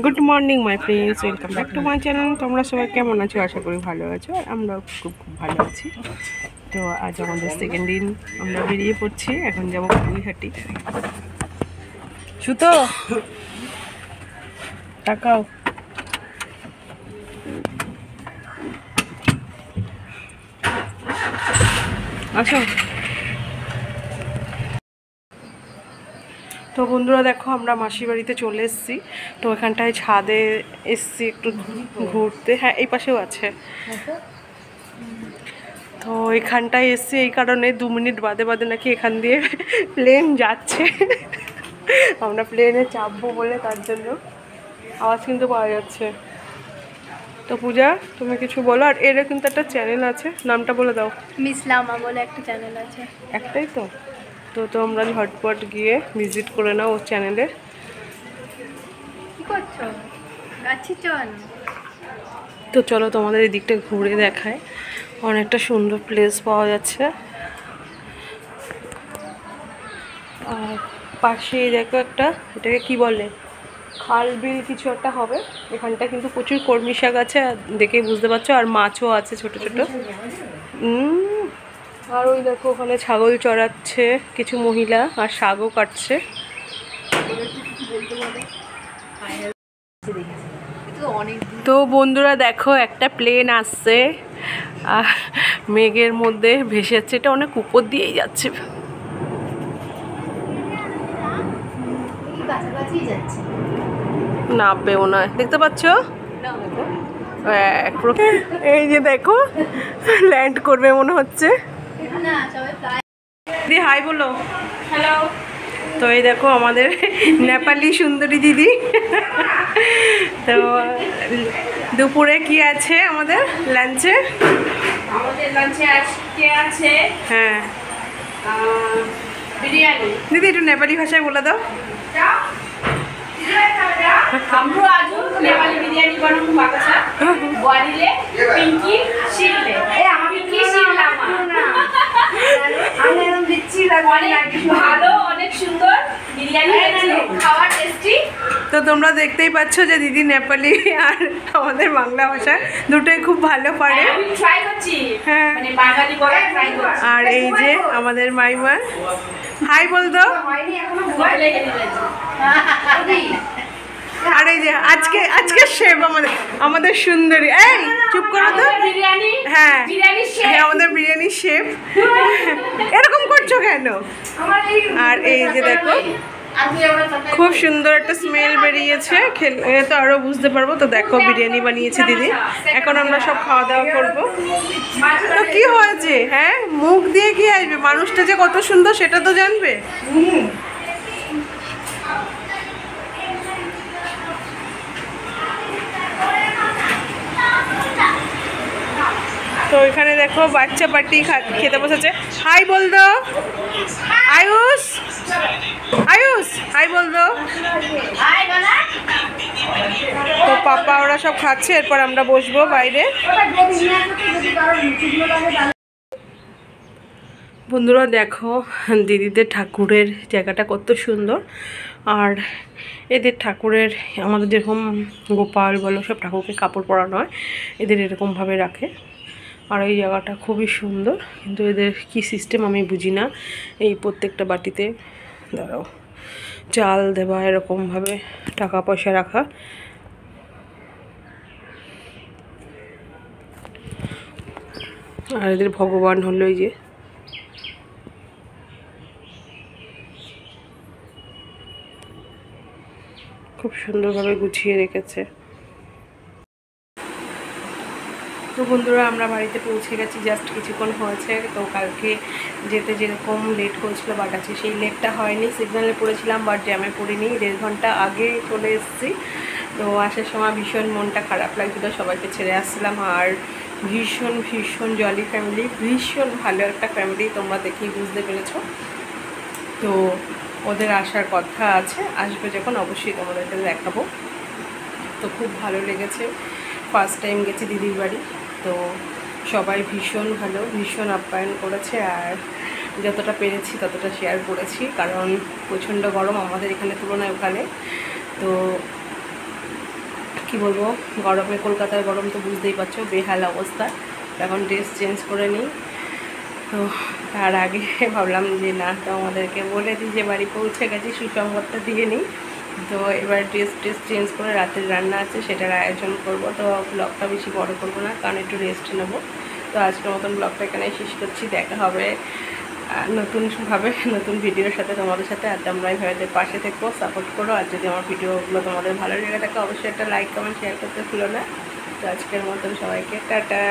Good morning my friends, welcome back to my channel. তোমরা সবাই কেমন আছো? আশা করি ভালো আছো, আর আমরাও খুব খুব ভালো আছি। তো আজ আমাদের সেকেন্ড দিন, আমরা বেরিয়ে পড়ছি। এখন যাবো কুইহাটি। সুতো তাকাও, আসো। তো বন্ধুরা দেখো, আমরা মাসির বাড়িতে চলে এসেছি। তো এখানটায় ছাদে এসছি একটু ঘুরতে। হ্যাঁ, এই পাশেও আছে। তো এখানটায় এসছি এই কারণে, 2 মিনিট বাদে বাদে নাকি এখান দিয়ে প্লেন যাচ্ছে। আমরা প্লেনে চাপবো বলে, তার জন্য আওয়াজ কিন্তু পাওয়া যাচ্ছে। তো পূজা, তুমি কিছু বলো। আর এর কিন্তু একটা চ্যানেল আছে, নামটা বলে দাও। মিস লামা বলে একটা চ্যানেল আছে। একটাই তো? তো তোমরা ঝটপট গিয়ে ভিজিট করে নাও ওর চ্যানেলে। কি করছো? যাচ্ছি চল। তো চলো তোমাদের এই দিকটা ঘুরে দেখায়। অনেকটা সুন্দর প্লেস পাওয়া যাচ্ছে। আর পাশে দেখো একটা, এটাকে কি বলে, খাল বিল কিছু একটা হবে। এখানটা কিন্তু প্রচুর কর্মী শাক আছে, দেখেই বুঝতে পারছো। আর মাছও আছে ছোট ছোট। আর ওই দেখো, ওখানে ছাগল চড়াচ্ছে কিছু মহিলা, আর শাকও কাটছে। তো বন্ধুরা দেখো, একটা প্লেন আসছে মেঘের মধ্যে ভেসে যাচ্ছে। এটা অনেক উপর দিয়েই যাচ্ছে। নামবে মনে হয়, দেখতে পাচ্ছ? এই যে দেখো, ল্যান্ড করবে মনে হচ্ছে। দিদি হাই বলো। হ্যালো। তো এই দেখো আমাদের নেপালি সুন্দরী দিদি। তো দুপুরে কি আছে আমাদের লাঞ্চে? আমাদের লাঞ্চে আজকে আছে হ্যাঁ, বিরিয়ানি। দিদি একটু নেপালি ভাষায় বলে দাও। हाम्रो आज नेपाली बिरयानी बनाउनु भएको छ। बुहारीले पिङ्की शिरले पिङ्की शिर लामा। অনেক ভালো, অনেক সুন্দর বিরিয়ানি হয়েছে, খাওয়া টেস্টি। তো তোমরা দেখতেই পাচ্ছ যে দিদি নেপালি আর আমাদের বাংলা ভাষা দুটোই খুব ভালো পারে। আমি ট্রাই করছি, হ্যাঁ, মানে বাঙালি বলা ট্রাই করছি। আর এই যে আমাদের মাইমা, হাই বল দাও। আর এই যে আজকে শেফ আমাদের সুন্দরী। এই চুপ করো তো। বিরিয়ানি, হ্যাঁ বিরিয়ানি শেফ, আমাদের বিরিয়ানি শেফ। এরকম করছো কেন? আর এই যে দেখো, খুব সুন্দর একটা স্মেল বেরিয়েছে। খেলে তো আরো বুঝতে পারবো। তো দেখো, বিরিয়ানি বানিয়েছে দিদি। এখন আমরা সব খাওয়া দাওয়া করবো। তো কি হয়েছে? হ্যাঁ, মুখ দিয়ে কি আসবে? মানুষটা যে কত সুন্দর সেটা তো জানবে। তো এখানে দেখো বাচ্চা পার্টি খেতে বসেছে। হাই বল দো আয়ুষ, আয়ুষ হাই বল দো। তো পাপা ওরা সব খাচ্ছে, এরপর আমরা বসবো বাইরে। বন্ধুরা দেখো, দিদিদের ঠাকুরের জায়গাটা কত সুন্দর। আর এদের ঠাকুরের, আমাদের যেরকম গোপাল বলো সব ঠাকুরকে কাপড় পরানো হয়, এদের এরকমভাবে রাখে। আর এই জায়গাটা খুবই সুন্দর, কিন্তু এদের কি সিস্টেম আমি বুঝি না। এই প্রত্যেকটা বাটিতে দাঁড়াও চাল দেওয়া, এরকমভাবে টাকা পয়সা রাখা। আর এদের ভগবান হলো এই যে, খুব সুন্দরভাবে গুছিয়ে রেখেছে। তো বন্ধুরা, আমরা বাড়িতে পৌঁছে গেছি, জাস্ট কিছুক্ষণ হয়েছে। তো কালকে যেতে যেরকম লেট হয়েছিল, বাট আছে সেই লেটটা হয়নি। সিগন্যালে পড়েছিলাম বাট জ্যামে পড়িনি, 1.5 ঘন্টা আগে চলে এসেছি। তো আসার সময় ভীষণ মনটা খারাপ লাগছিলো, সবাইকে ছেড়ে আসছিলাম। আর ভীষণ ভীষণ জলি ফ্যামিলি, ভীষণ ভালো একটা ফ্যামিলি, তোমরা দেখেই বুঝতে পেরেছো। তো ওদের আসার কথা আছে, আসবে যখন অবশ্যই তোমাদেরকে দেখাবো। তো খুব ভালো লেগেছে, ফার্স্ট টাইম গেছি দিদির বাড়ি। তো সবাই ভীষণ ভালো, ভীষণ আপ্যায়ন করেছে। আর যতটা পেরেছি ততটা শেয়ার করেছি, কারণ প্রচণ্ড গরম আমাদের এখানে তুলনায় ওখানে। তো কি বলবো, গরমে কলকাতার গরম তো বুঝতেই পারছো, বেহাল অবস্থা। এখন ড্রেস চেঞ্জ করে নিই। তো তার আগে ভাবলাম যে না, তো আমাদেরকে বলে দিই যে বাড়ি পৌঁছে গেছি, সুসংবাদটা দিয়ে নিই। তো এবার ড্রেস চেঞ্জ করে রাতের রান্না আছে, সেটার আয়োজন করব। তো ব্লগটা বেশি বড় করব না, কারণ একটু রেস্ট নেব। তো আজকের মতন ব্লগটা এখানে শেষ করছি। দেখা হবে নতুনভাবে নতুন ভিডিওর সাথে তোমাদের সাথে। আর তোমরা এইভাবে পাশে থেকো, সাপোর্ট করো। আর যদি আমার ভিডিওগুলো তোমাদের ভালো লেগে থাকে অবশ্যই একটা লাইক কমেন্ট শেয়ার করতে ভুলো না। তো আজকের মতন সবাইকে টাটা।